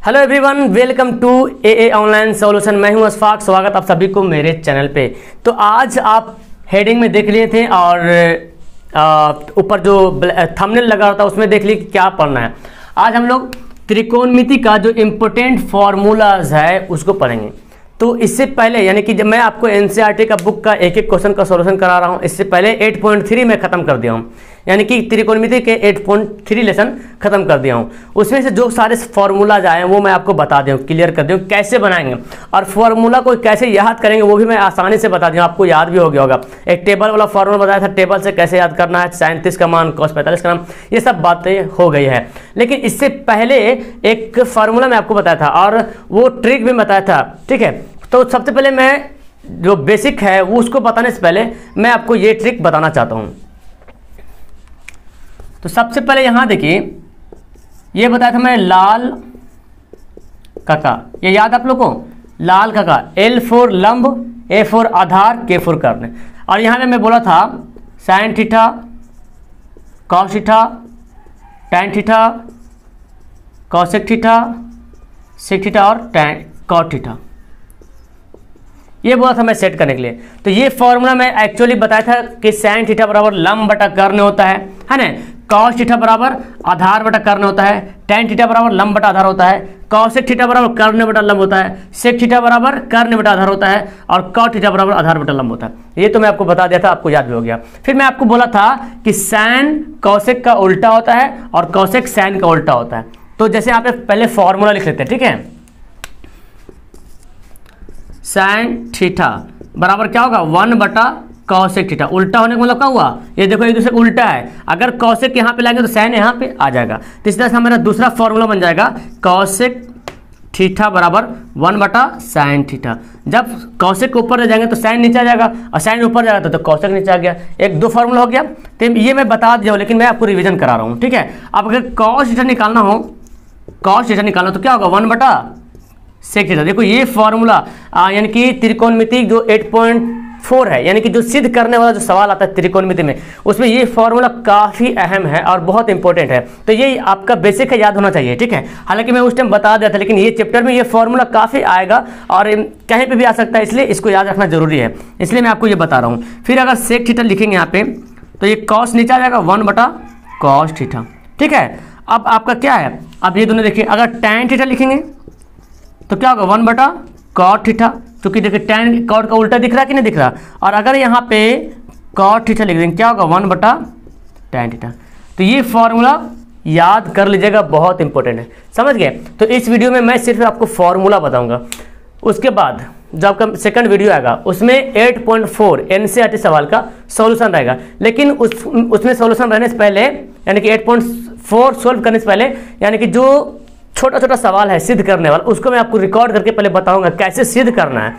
Hello everyone, welcome to a online solution. मैं हूं अशफाक, स्वागत आप सभी को मेरे चैनल पे। तो आज आप हेडिंग में देख लिए थे और ऊपर जो थंबनेल लगा होता है उसमें देख लिए कि क्या पढ़ना है। आज हम लोग त्रिकोणमिति का जो इम्पोर्टेंट फार्मूलाज है उसको पढ़ेंगे। तो इससे पहले यानी कि जब मैं आपको एनसीईआरटी का बुक का एक एक क्वेश्चन का सॉल्यूशन करा रहा हूँ, इससे पहले 8.3 में ख़त्म कर दिया हूँ, यानी कि त्रिकोणमिति के 8.3 लेसन खत्म कर दिया हूँ। उसमें से जो सारे फार्मूलाज आए हैं वो मैं आपको बता दूँ, क्लियर कर दूँ कैसे बनाएंगे और फार्मूला को कैसे याद करेंगे वो भी मैं आसानी से बता दूँ, आपको याद भी हो गया होगा। एक टेबल वाला फार्मूला बताया था, टेबल से कैसे याद करना है, 37 का मान, cos 45 का मान, ये सब बातें हो गई है। लेकिन इससे पहले एक फार्मूला मैं आपको बताया था और वो ट्रिक भी बताया था, ठीक है। तो सबसे पहले मैं जो बेसिक है वो उसको बताने से पहले मैं आपको ये ट्रिक बताना चाहता हूँ। तो सबसे पहले यहां देखिए, ये बताया था मैं लाल काका, ये याद आप लोगों को, लाल काका, L फॉर लंब, A फॉर आधार, K फॉर कर्ण। और यहां पे मैं बोला था sine theta, cos theta, tan theta, cosec theta, sec theta और टैन कॉट थीटा, ये बोला था मैं सेट करने के लिए। तो ये फॉर्मूला मैं एक्चुअली बताया था कि साइन थीटा बराबर लंब बटा कर्ण होता है ना, कॉस थीटा बराबर आधार बटा कर्ण होता है, टैन थीटा बराबर लंब बटा आधार होता है, कॉसेक थीटा बराबर कर्ण बटा लंब होता है, सेक थीटा बराबर कर्ण बटा आधार होता है और कॉट थीटा बराबर आधार बटा लंब होता है। ये तो मैं आपको बता दिया था, आपको याद भी हो गया। फिर मैं आपको बोला था कि साइन कॉसेक का उल्टा होता है और कॉसेक साइन का उल्टा होता है। तो जैसे आप पहले फॉर्मूला लिख लेते हैं, ठीक है। साइन थीटा बराबर क्या होगा, 1 बटा कॉसेक थीटा। उल्टा होने का मतलब क्या हुआ, ये देखो एक दूसरे का उल्टा है, अगर कॉसेक यहाँ पे लाएंगे तो साइन यहाँ पे आ जाएगा। तो इस तरह से हमारा दूसरा फॉर्मूला बन जाएगा कॉसेक थीटा बराबर 1 बटा साइन थीटा। जब कॉसेक ऊपर ले जाएंगे तो साइन नीचे आ जाएगा और साइन ऊपर जाएगा तो कॉसेक नीचे आ गया। एक दो फॉर्मूला हो गया। तो ये मैं बता दिया हूँ, लेकिन मैं आपको रिविजन करा रहा हूँ, ठीक है। अब अगर कॉस थीटा निकालना हो, कॉस थीटा निकालना तो क्या होगा, 1 बटा सेक थीटा। देखो ये फॉर्मूला यानी कि त्रिकोणमिति जो 8.4 है, यानी कि जो सिद्ध करने वाला जो सवाल आता है त्रिकोणमिति में, उसमें ये फॉर्मूला काफ़ी अहम है और बहुत इंपॉर्टेंट है। तो ये आपका बेसिक है, याद होना चाहिए, ठीक है। हालांकि मैं उस टाइम बता दिया था, लेकिन ये चैप्टर में ये फॉर्मूला काफ़ी आएगा और कहीं पे भी आ सकता है, इसलिए इसको याद रखना जरूरी है, इसलिए मैं आपको ये बता रहा हूँ। फिर अगर सेक थीटा लिखेंगे यहाँ पे तो ये कॉस नीचे आ जाएगा, 1 बटा कॉस थीटा, ठीक है। अब आपका क्या है, अब ये दोनों देखिए, अगर टैन थीटा लिखेंगे तो क्या होगा, 1 बटा कॉट थीटा, क्योंकि देखिए टैन कॉट का उल्टा दिख रहा है कि नहीं दिख रहा। और अगर यहाँ पे कॉट थीटा लिख देंगे क्या होगा, 1 बटा टैन थीटा। तो ये फॉर्मूला याद कर लीजिएगा, बहुत इंपॉर्टेंट है, समझ गए। तो इस वीडियो में मैं सिर्फ आपको फॉर्मूला बताऊंगा। उसके बाद जब आपका सेकंड वीडियो आएगा उसमें 8.4 एनसीईआरटी सवाल का सॉल्यूशन रहेगा। लेकिन उसमें सॉल्यूशन रहने से पहले, यानी कि 8.4 सोल्व करने से पहले, यानी कि जो छोटा छोटा सवाल है सिद्ध करने वाला, उसको मैं आपको रिकॉर्ड करके पहले बताऊंगा कैसे सिद्ध करना है।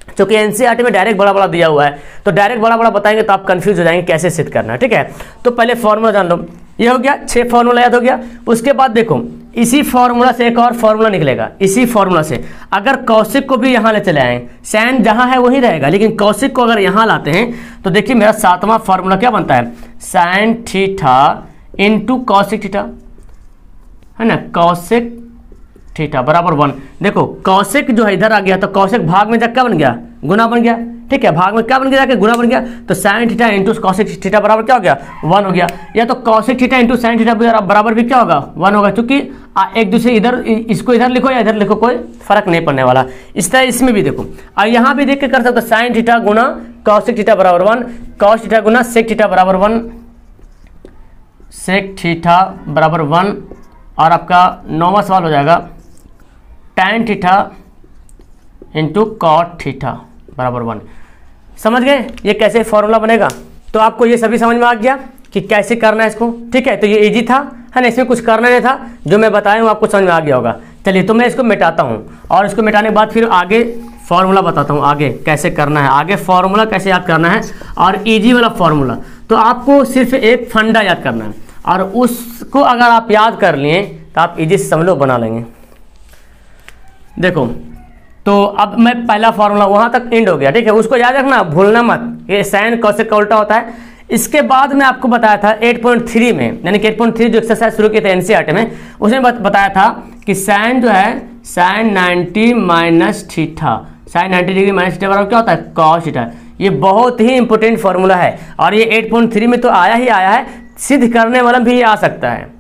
क्योंकि एनसीईआरटी में डायरेक्ट बड़ा बड़ा दिया हुआ है, तो डायरेक्ट बड़ा बड़ा बताएंगे तो आप कंफ्यूज हो जाएंगे कैसे सिद्ध करना है, ठीक है। तो पहले फॉर्मूला जान लो, ये हो गया, 6 फॉर्मूला याद हो गया। उसके बाद देखो इसी फॉर्मूला से एक और फॉर्मूला निकलेगा। इसी फॉर्मूला से अगर कौशिक को भी यहाँ ले चले आए, साइन जहाँ है वही रहेगा, लेकिन कौशिक को अगर यहाँ लाते हैं तो देखिए मेरा 7वां फॉर्मूला क्या बनता है, sine theta into Kaushik theta, है ना, कौशिक थीटा बराबर 1। देखो कौशिक जो है इधर आ गया तो कौशिक भाग में जाकर क्या बन गया, गुना बन गया, ठीक है। भाग में क्या बन गया, जाके गुना बन गया। तो sine theta into Kaushik theta बराबर क्या हो गया, 1 हो गया। या तो Kaushik theta into sine theta बराबर भी क्या होगा, 1 होगा, क्योंकि एक दूसरे इधर, इसको इधर लिखो या इधर लिखो, कोई फर्क नहीं पड़ने वाला। इस तरह इसमें भी देखो, और यहाँ भी देख के कर सकते हो, साइन थीटा गुना कौशिक थीटा बराबर 1, कॉस थीटा गुना सेक थीटा बराबर 1, सेक थीटा बराबर 1। और आपका 9वां सवाल हो जाएगा tan theta into cot theta बराबर 1। समझ गए ये कैसे फॉर्मूला बनेगा। तो आपको ये सभी समझ में आ गया कि कैसे करना है इसको, ठीक है। तो ये इजी था, है ना, इसमें कुछ करना नहीं था, जो मैं बताया हूँ आपको समझ में आ गया होगा। चलिए तो मैं इसको मिटाता हूँ और इसको मिटाने के बाद फिर आगे फॉर्मूला बताता हूँ, आगे कैसे करना है, आगे फॉर्मूला कैसे याद करना है और ईजी वाला फॉर्मूला। तो आपको सिर्फ एक फंडा याद करना है और उसको अगर आप याद कर लिए तो आप ईजी से समझ लो बना लेंगे। देखो तो अब मैं पहला फॉर्मूला वहां तक एंड हो गया, ठीक है, उसको याद रखना, भूलना मत। ये साइन कॉसेक का उल्टा होता है। इसके बाद में आपको बताया था 8.3 में, यानी कि 8.3 जो एक्सरसाइज शुरू किए थे एनसीईआरटी में, उसमें बताया था कि साइन जो है sine 90 minus theta, sine 90 degree minus theta बराबर क्या होता है कॉस थीटा। ये बहुत ही इंपॉर्टेंट फॉर्मूला है और ये 8.3 में तो आया ही आया है, सिद्ध करने वाला भी आ सकता है,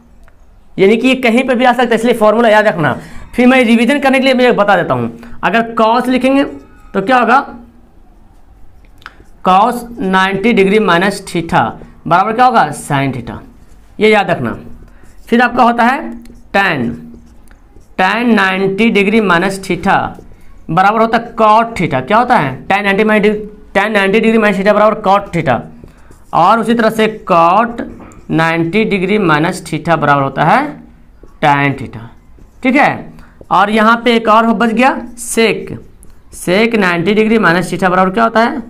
यानी कि ये कहीं पे भी आ सकता है, इसलिए फॉर्मूला याद रखना। फिर मैं रिवीजन करने के लिए मैं बता देता हूँ, अगर कॉस लिखेंगे तो क्या होगा कॉस 90 डिग्री माइनस थीटा बराबर क्या होगा साइन थीटा, ये याद रखना। फिर आपका होता है tan 90 डिग्री माइनस थीटा बराबर होता है कॉट थीटा, क्या होता है tan 90 डिग्री माइनस थीटा बराबर कॉट थीटा, और उसी तरह से कॉट 90 डिग्री माइनस थीटा बराबर होता है tan थीटा, ठीक है। और यहाँ पे एक और बच गया सेक 90 डिग्री माइनस थीटा बराबर क्या होता है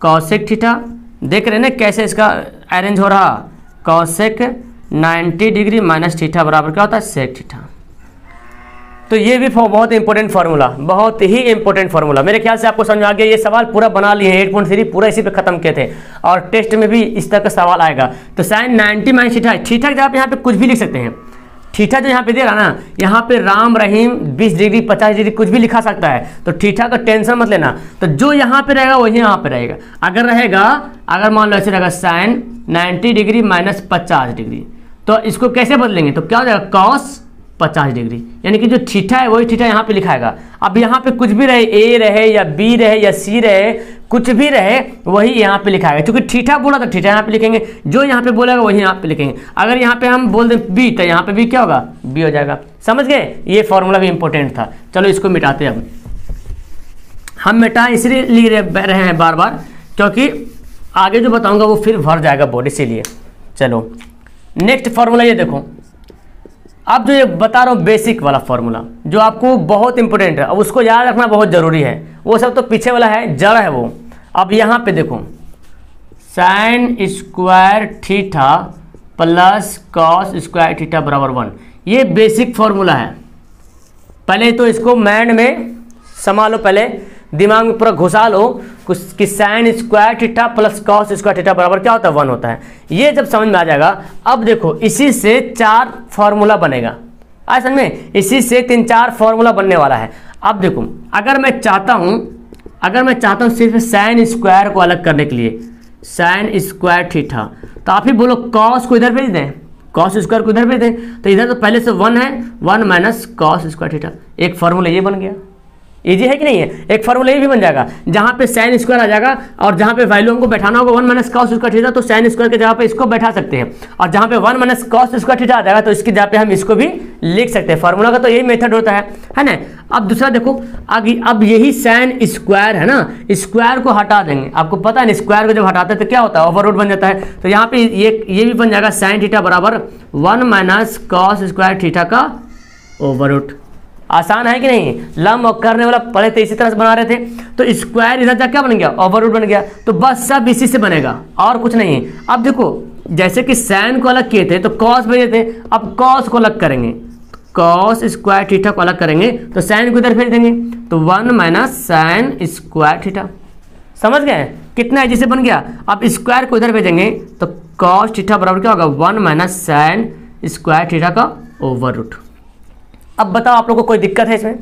कॉसेक थीटा। देख रहे हैं ना कैसे इसका अरेंज हो रहा, कॉसेक 90 डिग्री माइनस थीटा बराबर क्या होता है सेक थीटा। तो ये भी बहुत इंपॉर्टेंट फार्मूला, बहुत ही इंपॉर्टेंट फार्मूला। मेरे ख्याल से आपको समझ आ गया, ये सवाल पूरा बना लिए हैं 8.3 पूरा इसी पे खत्म किए थे और टेस्ट में भी इस तरह का सवाल आएगा। तो साइन 90 माइनस थीटा, थीटा की जगह पे यहाँ पे कुछ भी लिख सकते हैं, थीटा जो यहाँ पे दे रहा ना, यहाँ पे राम रहीम 20 डिग्री 50 डिग्री कुछ भी लिखा सकता है, तो थीटा का टेंशन मत लेना। तो जो यहाँ पे रहेगा वही यहाँ पे रहेगा। अगर मान लो ऐसे रहेगा साइन 90 डिग्री माइनस 50 डिग्री, तो इसको कैसे बदलेंगे, तो क्या हो जाएगा कॉस 50 डिग्री, यानी कि जो थीटा है वही थीटा यहाँ पे लिखाएगा। अब यहाँ पे कुछ भी रहे, ए रहे या बी रहे या सी रहे, कुछ भी रहे वही यहाँ पे लिखाएगा, क्योंकि थीटा बोला तो थीटा यहाँ पे लिखेंगे, जो यहाँ पे बोलेगा वही यहाँ पे लिखेंगे। अगर यहाँ पे हम बोल दें बी तो यहाँ पे भी क्या होगा बी हो जाएगा। समझ गए, ये फॉर्मूला भी इंपॉर्टेंट था। चलो इसको मिटाते हैं। अब हम मिटा इसलिए लिख रहे हैं बार बार क्योंकि आगे जो बताऊंगा वो फिर भर जाएगा बोर्ड, इसीलिए। चलो नेक्स्ट फॉर्मूला ये देखो, अब जो ये बता रहा हूँ बेसिक वाला फॉर्मूला जो आपको बहुत इंपॉर्टेंट है, अब उसको याद रखना बहुत जरूरी है। वो सब तो पीछे वाला है, जड़ है वो। अब यहाँ पे देखो sign square theta plus cos square theta बराबर 1, ये बेसिक फॉर्मूला है। पहले तो इसको माइंड में समा लो, पहले दिमाग में पूरा घुसा लो कि sign square theta plus cos square theta बराबर क्या होता है 1 होता है। ये जब समझ में आ जाएगा, अब देखो इसी से 4 फॉर्मूला बनेगा। आज समझ में, इसी से 3-4 फॉर्मूला बनने वाला है। अब देखो अगर मैं चाहता हूँ सिर्फ साइन स्क्वायर को अलग करने के लिए, साइन स्क्वायर थीटा, तो आप ही बोलो कॉस को इधर भेज दें, कॉस स्क्वायर को इधर भेज दें, तो इधर तो पहले से 1 है, 1 माइनस कॉस स्क्वायर थीटा, एक फॉर्मूला ये बन गया। इजी है कि नहीं है, एक फॉर्मूला ये भी बन जाएगा, जहाँ पे साइन स्क्वायर आ जाएगा और जहाँ पे वैल्यू हमको बैठाना होगा 1 माइनस कॉस स्क्वायर थीटा, तो साइन स्क्वायर की जगह पे इसको बैठा सकते हैं, और जहाँ पे 1 माइनस कॉस स्क्वायर थीटा आ जाएगा तो इसकी जगह पे हम इसको भी लिख सकते हैं। फॉर्मूला का तो यही मेथड होता है ना। अब दूसरा देखो, अब यही साइन स्क्वायर है ना, स्क्वायर को हटा देंगे। आपको पता है ना, स्क्वायर को जब हटाते हैं तो क्या होता है ओवर रूट बन जाता है। तो यहाँ पे ये भी बन जाएगा साइन थीटा बराबर 1 माइनस कॉस स्क्वायर थीटा का ओवर रूट। आसान है कि नहीं, लम और करने वाला पढ़े थे इसी तरह से बना रहे थे। तो स्क्वायर इधर क्या बन गया ओवर रूट बन गया, तो बस सब इसी से बनेगा और कुछ नहीं है। अब देखो जैसे कि साइन को अलग किए थे तो कॉस भेजे थे, अब कॉस को अलग करेंगे, कॉस स्क्वायर थीटा को अलग करेंगे तो साइन को इधर भेज देंगे, तो 1 माइनस साइन स्क्वायर थीटा। समझ गए कितना इजी से बन गया। अब स्क्वायर को इधर भेजेंगे तो कॉस थीटा बराबर क्या होगा 1 माइनस साइन स्क्वायर थीटा का ओवर रूट। अब बताओ आप लोगों को कोई दिक्कत है इसमें,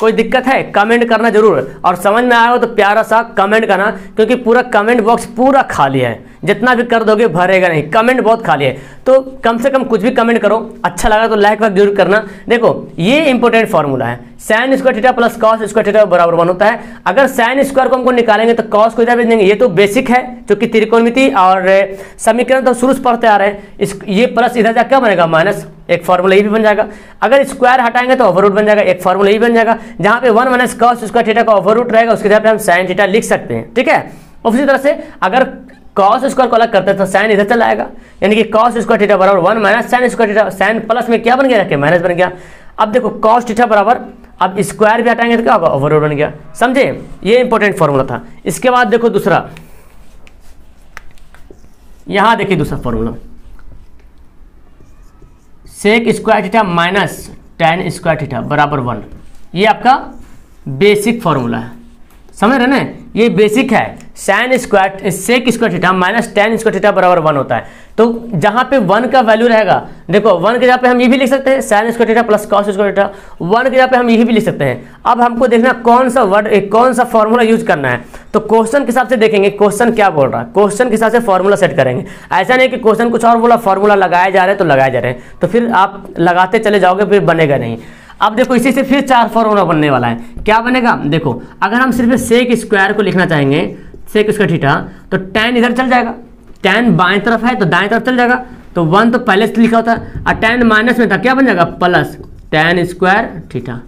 कोई दिक्कत है कमेंट करना जरूर, और समझ में आया हो तो प्यारा सा कमेंट करना, क्योंकि पूरा कमेंट बॉक्स पूरा खाली है, जितना भी कर दोगे भरेगा नहीं, कमेंट बहुत खाली है। तो कम से कम कुछ भी कमेंट करो, अच्छा लगा तो लाइक वाइक जरूर करना। देखो ये इंपॉर्टेंट फॉर्मूला है, sine square theta plus cos square theta बराबर 1 होता है। अगर साइन स्क्वायर को हमको निकालेंगे तो कॉस को इधर भेज देंगे, ये तो बेसिक है जो कि त्रिकोणमिति और समीकरण तो शुरू से पढ़ते आ रहे हैं। ये प्लस इधर जा क्या बनेगा माइनस, एक फॉर्मूला ये भी बन जाएगा। अगर स्क्वायर हटाएंगे तो ओवर रूट बन जाएगा, एक फॉर्मूला ये बन जाएगा। जहाँ पे 1 माइनस कॉस स्क्वायर थीटा का ओवर रूट रहेगा उसके जगह पे हम साइन थीटा लिख सकते हैं, ठीक है। उसी तरह से अगर कॉस स्क्वायर को अलग करते हैं तो साइन इधर चला आएगा, यानी कि कॉस स्क्वायर थीटा बराबर 1 minus sine square theta, sine plus में क्या बन गया माइनस बन गया। अब देखो कॉस थीटा बराबर, अब स्क्वायर भी हटाएंगे तो क्या होगा ओवर रूट बन गया। समझे, ये इंपॉर्टेंट फॉर्मूला था। इसके बाद देखो दूसरा, यहां देखिए दूसरा formula, sec square theta minus tan square theta बराबर 1। ये आपका बेसिक फॉर्मूला है, समझ रहे ना, ये बेसिक है। Sine square sec square theta minus tan square theta बराबर 1 होता है। तो जहाँ पे 1 का वैल्यू रहेगा, देखो 1 के जगह पे हम ये भी लिख सकते हैं sign square theta plus cos square theta, 1 के जगह पे हम ये भी लिख सकते हैं। अब हमको देखना कौन सा वर्ड कौन सा फॉर्मूला यूज करना है। तो क्वेश्चन के हिसाब से देखेंगे क्वेश्चन क्या बोल रहा है, क्वेश्चन के हिसाब से फॉर्मूला सेट करेंगे। ऐसा नहीं कि क्वेश्चन कुछ और बोला, फॉर्मूला लगाए जा रहे हैं तो लगाए जा रहे हैं, तो फिर आप लगाते चले जाओगे फिर बनेगा नहीं। अब देखो इसी से फिर 4 फॉर्मूला बनने वाला है। क्या बनेगा, देखो अगर हम सिर्फ सेक स्क्वायर को लिखना चाहेंगे, सेक स्क्वायर थीटा, तो tan इधर चल जाएगा, tan बाएं तरफ है तो दाएं तरफ चल जाएगा, तो 1 तो पहले से लिखा होता है, और tan माइनस में था क्या बन जाएगा प्लस tan स्क्वायर थीटा।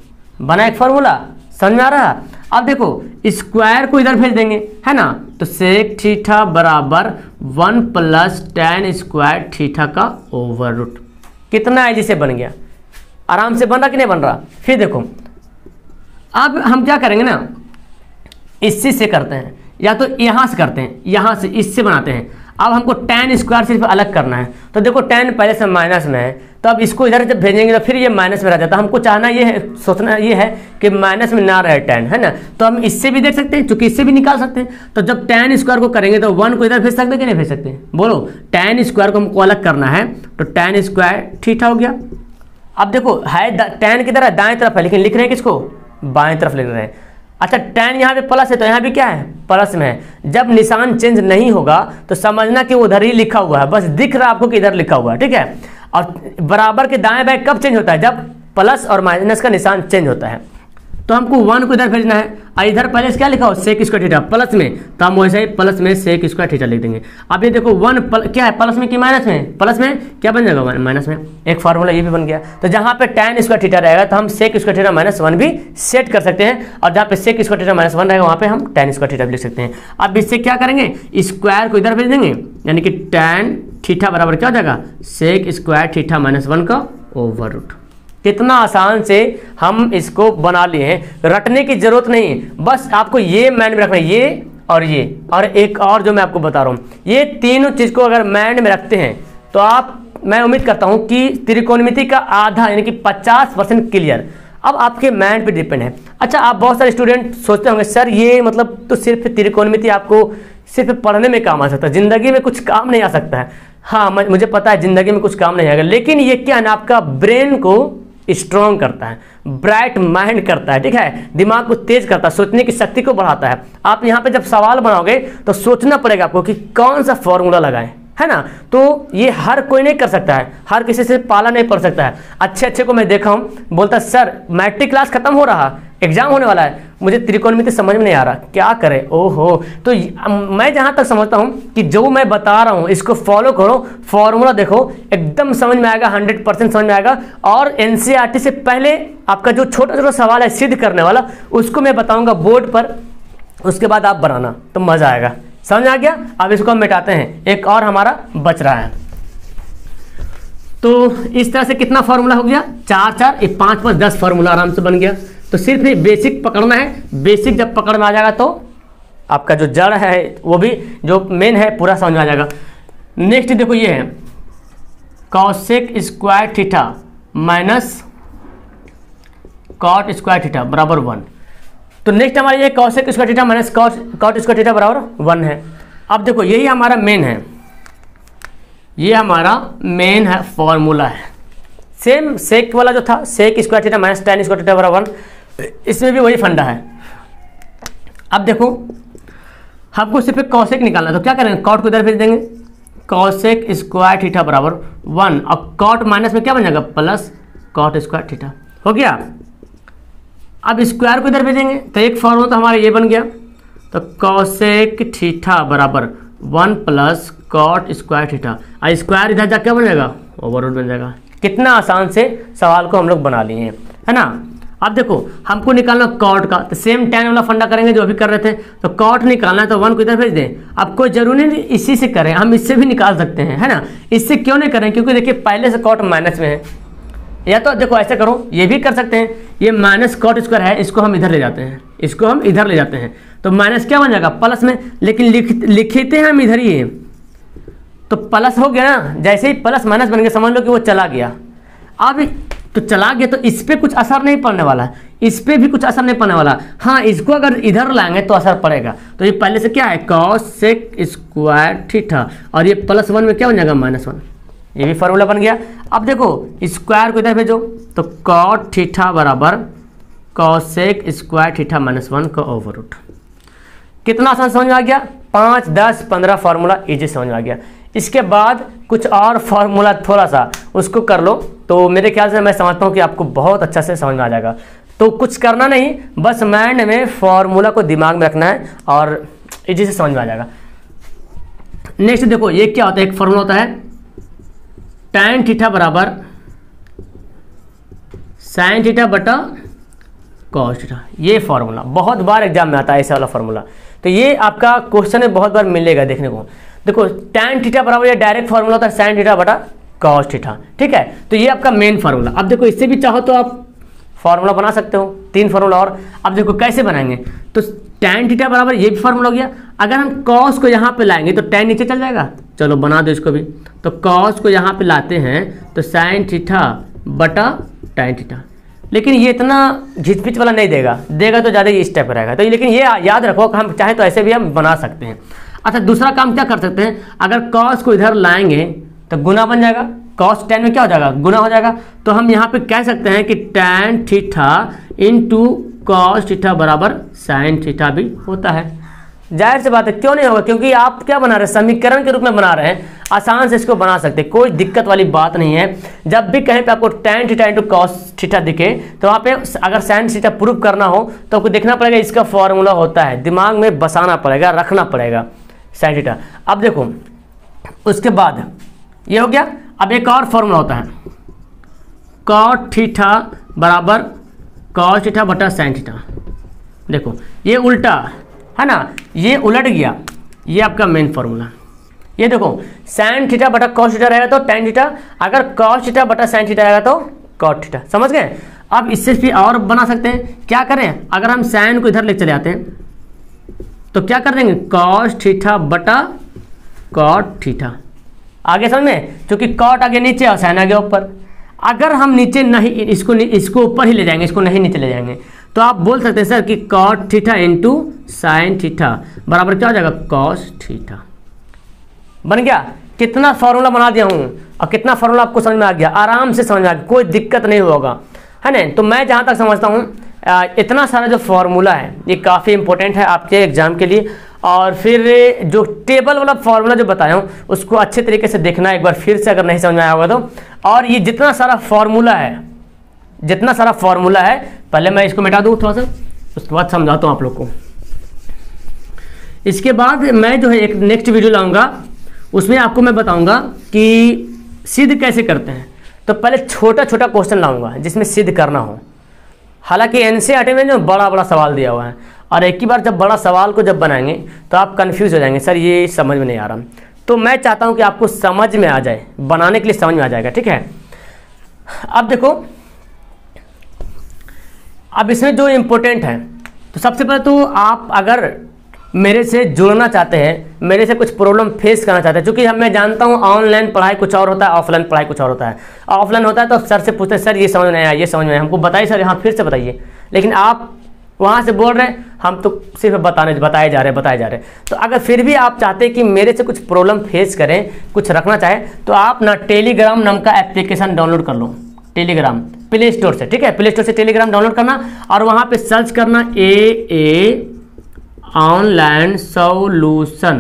बना एक फॉर्मूला, समझ में आ रहा है। अब देखो स्क्वायर को इधर भेज देंगे, है ना, तो सेक थीटा बराबर 1 प्लस tan स्क्वायर थीटा का ओवर रूट। कितना है जिसे बन गया, आराम से बन रहा कि नहीं बन रहा। फिर देखो अब हम क्या करेंगे ना, इससे से करते हैं या तो यहाँ से करते हैं, यहाँ से इससे बनाते हैं। अब हमको tan स्क्वायर सिर्फ अलग करना है, तो देखो tan पहले से माइनस में है, तो अब इसको इधर जब भेजेंगे तो फिर ये माइनस में रह जाता है। हमको चाहना ये है, सोचना ये है कि माइनस में ना रहे tan, है ना। तो हम इससे भी देख सकते हैं, चूंकि इससे भी निकाल सकते हैं। तो जब tan स्क्वायर को करेंगे तो 1 को इधर भेज सकते हैं कि नहीं भेज सकते, बोलो। tan स्क्वायर को हमको अलग करना है, तो tan स्क्वायर थीटा हो गया। अब देखो है tan किधर है, दाएं तरफ है, लेकिन लिख रहे हैं किसको, बाएं तरफ लिख रहे हैं। अच्छा tan यहाँ पे प्लस है तो यहाँ भी क्या है, प्लस में है। जब निशान चेंज नहीं होगा तो समझना कि उधर ही लिखा हुआ है, बस दिख रहा है आपको कि इधर लिखा हुआ है, ठीक है। और बराबर के दाएं बाएं कब चेंज होता है, जब प्लस और माइनस का निशान चेंज होता है। तो हमको 1 को इधर भेजना है, और इधर पहले से क्या लिखा हो, सेक स्क्वायर थीटा प्लस में, तो हम वैसे ही प्लस में सेक स्क्वायर थीटा लिख देंगे। अब ये देखो 1 क्या है, प्लस में कि माइनस में, प्लस में क्या बन जाएगा, माइनस में। एक फार्मूला ये भी बन गया। तो जहाँ पे tan स्क्वायर थीटा रहेगा तो हम सेक स्क्वायर थीटा माइनस 1 भी सेट कर सकते हैं, और जहाँ पे सेक स्क्वायर थीटा माइनस 1 रहेगा वहाँ पे हम tan स्क्वायर थीटा भी लिख सकते हैं। अब इससे क्या करेंगे, स्क्वायर को इधर भेज देंगे, यानी कि tan थीटा बराबर क्या हो जाएगा, सेक स्क्वायर थीटा माइनस 1 का ओवर रूट। कितना आसान से हम इसको बना लिए हैं, रटने की जरूरत नहीं, बस आपको ये माइंड में रखना है, ये और एक और जो मैं आपको बता रहा हूँ, ये तीनों चीज़ को अगर माइंड में रखते हैं तो आप, मैं उम्मीद करता हूँ कि त्रिकोणमिति का आधा यानी कि 50% क्लियर अब आपके माइंड पे डिपेंड है। अच्छा, आप बहुत सारे स्टूडेंट सोचते होंगे सर ये मतलब तो सिर्फ त्रिकोणमिति आपको सिर्फ पढ़ने में काम आ सकता है, ज़िंदगी में कुछ काम नहीं आ सकता है। हाँ मुझे पता है ज़िंदगी में कुछ काम नहीं आएगा, लेकिन ये क्या है ना, आपका ब्रेन को स्ट्रॉन्ग करता है, ब्राइट माइंड करता है, ठीक है, दिमाग को तेज करता है, सोचने की शक्ति को बढ़ाता है। आप यहाँ पे जब सवाल बनाओगे तो सोचना पड़ेगा आपको कि कौन सा फॉर्मूला लगाएं, है ना। तो ये हर कोई नहीं कर सकता है, हर किसी से पाला नहीं पड़ सकता है। अच्छे को मैं देखा हूँ, बोलता सर मैट्रिक क्लास खत्म हो रहा, एग्जाम होने वाला है, मुझे त्रिकोणमिति समझ में नहीं आ रहा, क्या करें। ओहो, तो मैं जहाँ तक समझता हूँ कि जो मैं बता रहा हूँ इसको फॉलो करो, फॉर्मूला देखो, एकदम समझ में आएगा, 100% समझ में आएगा। और एनसीईआरटी से पहले आपका जो छोटा छोटा सवाल है सिद्ध करने वाला, उसको मैं बताऊँगा बोर्ड पर, उसके बाद आप बनाना तो मज़ा आएगा। समझ आ गया। अब इसको हम मिटाते हैं, एक और हमारा बच रहा है। तो इस तरह से कितना फार्मूला हो गया, 4 4 5 5 10 फार्मूला आराम से बन गया। तो सिर्फ ये बेसिक पकड़ना है, बेसिक जब पकड़ में आ जाएगा तो आपका जो जड़ है वो भी जो मेन है पूरा समझ में आ जाएगा। नेक्स्ट देखो ये है cosec square theta minus cot square theta बराबर 1। तो नेक्स्ट हमारा ये cosec square theta minus cot square theta बराबर 1 है। अब देखो यही हमारा मेन है, ये हमारा मेन है फॉर्मूला है। सेम सेक वाला जो था sec square theta minus tan square theta बराबर 1, इसमें भी वही फंडा है। अब देखो हमको सिर्फ कॉसेक निकालना है, तो क्या करेंगे, कॉट को इधर भेज देंगे, कॉसेक स्क्वायर थीटा बराबर 1, और कॉट माइनस में क्या बन जाएगा प्लस कॉट स्क्वायर थीटा, हो गया। अब स्क्वायर को इधर भेजेंगे तो एक फॉर्मूला तो हमारा ये बन गया, तो कॉसेक थीटा बराबर 1 प्लस कॉट स्क्वायर थीटा, और स्क्वायर इधर जा क्या बन जाएगा ओवर रूट बन जाएगा। कितना आसान से सवाल को हम लोग बना लिए हैं, है ना। अब देखो हमको निकालना कॉट का, तो सेम tan वाला फंडा करेंगे जो अभी कर रहे थे। तो कॉट निकालना है तो 1 को इधर भेज दें। अब कोई जरूरी नहीं इसी से करें, हम इससे भी निकाल सकते हैं, है ना। इससे क्यों नहीं करें, क्योंकि देखिए पहले से कॉट माइनस में है। या तो देखो ऐसे करो, ये भी कर सकते हैं, ये माइनस कॉट स्क्वायर है, इसको हम इधर ले जाते हैं, इसको हम इधर ले जाते हैं, तो माइनस क्या बन जाएगा प्लस में, लेकिन लिखते हैं हम इधर ही है तो प्लस हो गया ना। जैसे ही प्लस माइनस बन गया समझ लो कि वो चला गया। अब तो चला गया, तो इस पर कुछ असर नहीं पड़ने वाला है, इस पर भी कुछ असर नहीं पड़ने वाला। हाँ, इसको अगर इधर लाएंगे तो असर पड़ेगा। तो ये पहले से क्या है, कॉस सेक स्क्वायर थीटा, और ये +1 में क्या बन जाएगा, -1। ये भी फॉर्मूला बन गया। अब देखो स्क्वायर को इधर भेजो, तो कॉट थीटा बराबर कॉसेक स्क्वायर थीटा -1 का ओवररूट। कितना आसान समझ में आ गया, 5, 10, 15 फार्मूला इजी समझ में आ गया। इसके बाद कुछ और फार्मूला थोड़ा सा उसको कर लो, तो मेरे ख्याल से मैं समझता हूँ कि आपको बहुत अच्छा से समझ में आ जाएगा। तो कुछ करना नहीं, बस माइंड में फार्मूला को दिमाग में रखना है और इजी से समझ में आ जाएगा। नेक्स्ट देखो, ये क्या होता है, एक फार्मूला होता है tan थीटा बराबर sin थीटा बटा cos थीटा। ये फार्मूला बहुत बार एग्जाम में आता है, ऐसा वाला फार्मूला। तो ये आपका क्वेश्चन में बहुत बार मिलेगा देखने को। देखो tan थीटा बराबर ये डायरेक्ट फार्मूला होता है sin थीटा बटा cos थीटा, ठीक है। तो ये आपका मेन फार्मूला। अब देखो इससे भी चाहो तो आप फार्मूला बना सकते हो, 3 फार्मूला और। अब देखो कैसे बनाएंगे, तो tan थीटा बराबर ये भी फार्मूला हो गया। अगर हम cos को यहाँ पे लाएंगे तो tan नीचे चल जाएगा, चलो बना दो इसको भी। तो cos को यहाँ पे लाते हैं तो sin थीटा बटा tan थीटा। लेकिन ये इतना झिझपिच वाला नहीं देगा, देगा तो ज़्यादा ये स्टेप रहेगा। तो लेकिन ये याद रखो कि हम चाहे तो ऐसे भी हम बना सकते हैं। अच्छा, दूसरा काम क्या कर सकते हैं, अगर cos को इधर लाएंगे तो गुना बन जाएगा, cos tan में क्या हो जाएगा, गुना हो जाएगा। तो हम यहाँ पे कह सकते हैं कि tan theta into cos theta बराबर sin थीटा भी होता है। जाहिर सी बात है, क्यों नहीं होगा, क्योंकि आप क्या बना रहे हैं, समीकरण के रूप में बना रहे हैं, आसान से इसको बना सकते हैं, कोई दिक्कत वाली बात नहीं है। जब भी कहीं पे आपको tan theta into cos theta दिखे तो वहाँ पे अगर sin थीटा प्रूव करना हो तो आपको देखना पड़ेगा इसका फॉर्मूला होता है, दिमाग में बसाना पड़ेगा, रखना पड़ेगा sin थीटा। अब देखो उसके बाद ये हो गया। अब एक और फॉर्मूला होता है cot थीटा बराबर cos थीटा बटा sin थीटा। देखो ये उल्टा है ना, ये उलट गया, ये आपका मेन फॉर्मूला। ये देखो sin थीटा बटा cos थीटा रहेगा तो tan थीटा, अगर cos थीटा बटा sin थीटा रहेगा तो cot थीटा। समझ गए। अब इससे भी और बना सकते हैं, क्या करें, अगर हम sin को इधर ले चले आते हैं तो क्या कर देंगे, cos थीटा बटा cot थीटा। आगे समझ में, क्योंकि cot आगे नीचे और sin आगे ऊपर। अगर हम नीचे नहीं, इसको ऊपर ही ले जाएंगे, इसको नहीं नीचे ले जाएंगे, तो आप बोल सकते हैं सर कि cot theta into sin theta बराबर क्या हो जाएगा, cos थीटा। बन गया। कितना फार्मूला बना दिया हूँ और कितना फार्मूला आपको समझ में आ गया, आराम से समझ में आ गया, कोई दिक्कत नहीं होगा, है ना। तो मैं जहाँ तक समझता हूँ इतना सारा जो फार्मूला है ये काफ़ी इंपॉर्टेंट है आपके एग्जाम के लिए। और फिर जो टेबल वाला फार्मूला जो बताया हूँ उसको अच्छे तरीके से देखना एक बार फिर से, अगर नहीं समझ में आया होगा तो। और ये जितना सारा फार्मूला है, पहले मैं इसको मिटा दूँ थोड़ा सा, उसके बाद समझाता हूँ आप लोग को। इसके बाद मैं जो है एक नेक्स्ट वीडियो लाऊंगा, उसमें आपको मैं बताऊंगा कि सिद्ध कैसे करते हैं। तो पहले छोटा छोटा क्वेश्चन लाऊंगा जिसमें सिद्ध करना हो। हालांकि एनसीईआरटी में जो बड़ा बड़ा सवाल दिया हुआ है, और एक ही बार जब बड़ा सवाल को जब बनाएंगे तो आप कंफ्यूज हो जाएंगे, सर ये समझ में नहीं आ रहा। तो मैं चाहता हूं कि आपको समझ में आ जाए, बनाने के लिए समझ में आ जाएगा, ठीक है। अब देखो, अब इसमें जो इम्पोर्टेंट है, तो सबसे पहले तो आप अगर मेरे से जुड़ना चाहते हैं, मेरे से कुछ प्रॉब्लम फेस करना चाहते हैं, क्योंकि मैं जानता हूँ ऑनलाइन पढ़ाई कुछ और होता है, ऑफलाइन पढ़ाई कुछ और होता है। ऑफलाइन होता है तो सर से पूछते हैं, सर ये समझ में आया, ये समझ में आया, हमको बताइए सर, यहाँ फिर से बताइए। लेकिन आप वहाँ से बोल रहे हैं, हम तो सिर्फ बताए जा रहे हैं। तो अगर फिर भी आप चाहते हैं कि मेरे से कुछ प्रॉब्लम फेस करें, कुछ रखना चाहें, तो आप ना टेलीग्राम नाम का एप्लीकेशन डाउनलोड कर लो, टेलीग्राम प्ले स्टोर से, ठीक है। प्ले स्टोर से टेलीग्राम डाउनलोड करना और वहाँ पे सर्च करना AA ऑनलाइन सॉल्यूशन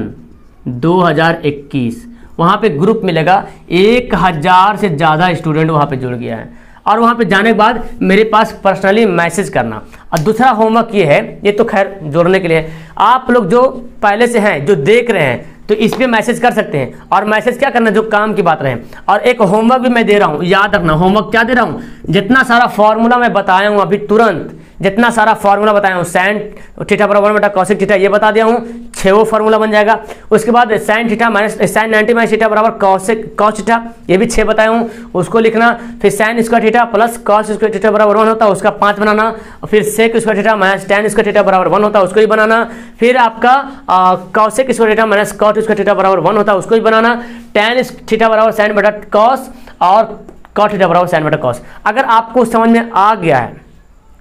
2021। वहाँ पे ग्रुप मिलेगा, 1000 से ज़्यादा स्टूडेंट वहाँ पे जुड़ गया है। और वहाँ पे जाने के बाद मेरे पास पर्सनली मैसेज करना। और दूसरा होमवर्क ये है, ये तो खैर जोड़ने के लिए, आप लोग जो पहले से हैं, जो देख रहे हैं, तो इस पर मैसेज कर सकते हैं। और मैसेज क्या करना, जो काम की बात रहे। और एक होमवर्क भी मैं दे रहा हूँ, याद रखना। होमवर्क क्या दे रहा हूँ, जितना सारा फॉर्मूला मैं बताया हूँ अभी तुरंत, जितना सारा फार्मूला बताया हूँ, sin थीटा बराबर बटा cosec थीटा ये बता दिया हूँ, 6 फार्मूला बन जाएगा। उसके बाद sin theta minus sin 90 minus theta बराबर cos थीटा, ये भी 6 बताया हूँ, उसको लिखना। फिर sin square theta plus cos square theta बराबर 1 होता है, उसका 5 बनाना। फिर sec square theta minus tan square theta बराबर 1 होता है, उसको ही बनाना। फिर आपका cosec square theta minus cot square theta बराबर 1 होता है, उसको ही बनाना। tan थीटा बराबर sin बटा cos और cot थीटा बराबर साइन बटा कॉस। अगर आपको समझ में आ गया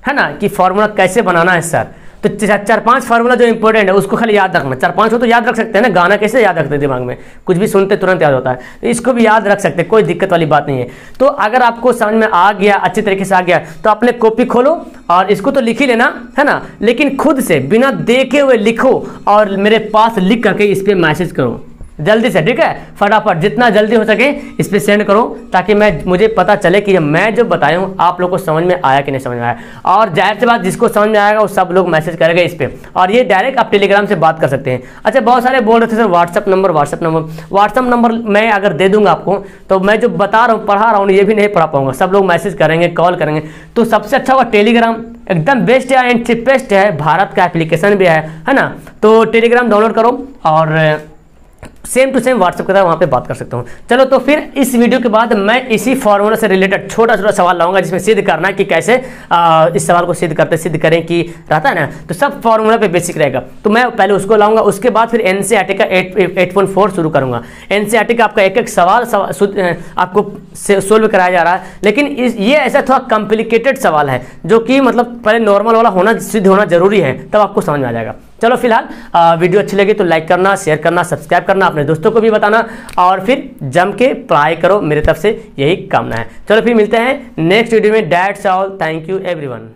है ना कि फॉर्मूला कैसे बनाना है सर, तो 4-5 फार्मूला जो इंपॉर्टेंट है उसको खाली याद रखना। 4-5 हो तो याद रख सकते हैं ना, गाना कैसे याद रखते हैं दिमाग में, कुछ भी सुनते तुरंत याद होता है, तो इसको भी याद रख सकते हैं, कोई दिक्कत वाली बात नहीं है। तो अगर आपको समझ में आ गया, अच्छे तरीके से आ गया, तो अपने कॉपी खोलो और इसको तो लिख ही लेना है ना, लेकिन खुद से बिना देखे हुए लिखो और मेरे पास लिख करके इस पर मैसेज करो जल्दी से, ठीक है, फटाफट जितना जल्दी हो सके इस पे सेंड करो, ताकि मुझे पता चले कि मैं जो बताया हूँ आप लोगों को समझ में आया कि नहीं समझ में आया। और जाहिर सी बात, जिसको समझ में आएगा वो सब लोग मैसेज करेंगे इस पे, और ये डायरेक्ट आप टेलीग्राम से बात कर सकते हैं। अच्छा, बहुत सारे बोल रहे थे सर व्हाट्सअप नंबर मैं अगर दे दूंगा आपको तो मैं जो बता रहा हूँ, पढ़ा रहा हूँ, ये भी नहीं पढ़ा पाऊंगा, सब लोग मैसेज करेंगे, कॉल करेंगे, तो सबसे अच्छा होगा टेलीग्राम, एकदम बेस्ट है एंड चीपेस्ट है, भारत का एप्लीकेशन भी है ना। तो टेलीग्राम डाउनलोड करो और सेम टू सेम व्हाट्सएप के साथ वहाँ पे बात कर सकता हूँ। चलो, तो फिर इस वीडियो के बाद मैं इसी फॉर्मूला से रिलेटेड छोटा छोटा सवाल लाऊंगा, जिसमें सिद्ध करना है कि कैसे इस सवाल को सिद्ध करें कि रहता है ना, तो सब फॉर्मूला पे बेसिक रहेगा। तो मैं पहले उसको लाऊंगा, उसके बाद फिर एनसीईआरटी का 8.4 शुरू करूंगा। एनसीईआरटी का आपका एक एक सवाल आपको सोल्व कराया जा रहा है, लेकिन ये ऐसा थोड़ा कॉम्प्लिकेटेड सवाल है जो कि मतलब पहले नॉर्मल वाला सिद्ध होना जरूरी है, तब आपको समझ में आ जाएगा। चलो, फिलहाल वीडियो अच्छी लगी तो लाइक करना, शेयर करना, सब्सक्राइब करना, अपने दोस्तों को भी बताना, और फिर जम के पढ़ाई करो, मेरे तरफ से यही कामना है। चलो, फिर मिलते हैं नेक्स्ट वीडियो में। That's all, thank you everyone.